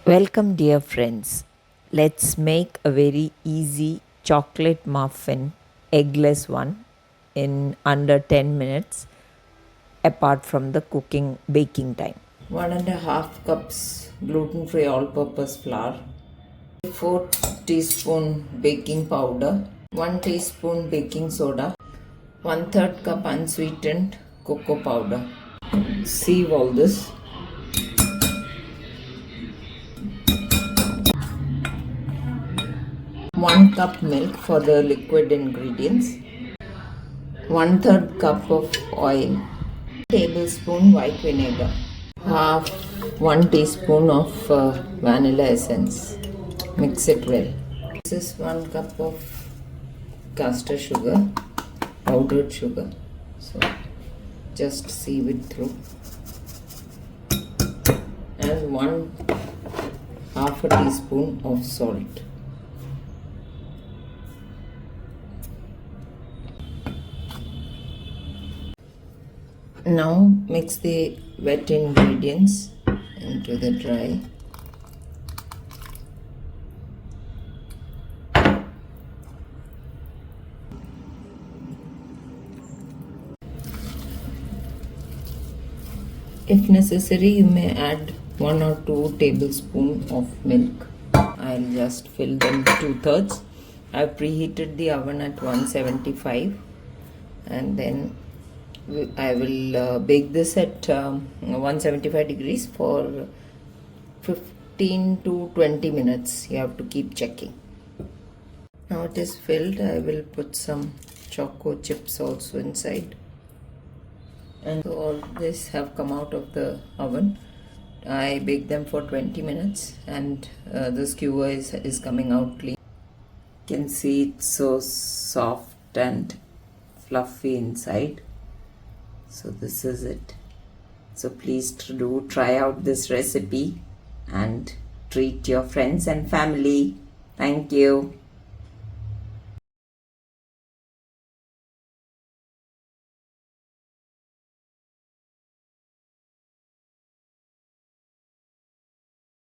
Welcome, dear friends. Let's make a very easy chocolate muffin, eggless one, in under 10 minutes, apart from the baking time. 1.5 cups gluten free all purpose flour, 4 teaspoon baking powder, 1 teaspoon baking soda, 1/3 cup unsweetened cocoa powder. Sieve all this. 1 cup milk for the liquid ingredients, 1/3 cup of oil, tablespoon white vinegar, half 1 teaspoon of vanilla essence. Mix it well. This is 1 cup of caster sugar, powdered sugar. So just sieve it through. And 1/2 teaspoon of salt. Now mix the wet ingredients into the dry. If necessary, you may add 1 or 2 tablespoons of milk. I'll just fill them 2/3. I've preheated the oven at 175 and then I will bake this at 175 degrees for 15 to 20 minutes. You have to keep checking. Now it is filled. I will put some choco chips also inside. And so all this have come out of the oven. I baked them for 20 minutes and the skewer is coming out clean. You can see it's so soft and fluffy inside. So this is it. So please do try out this recipe and treat your friends and family. Thank you.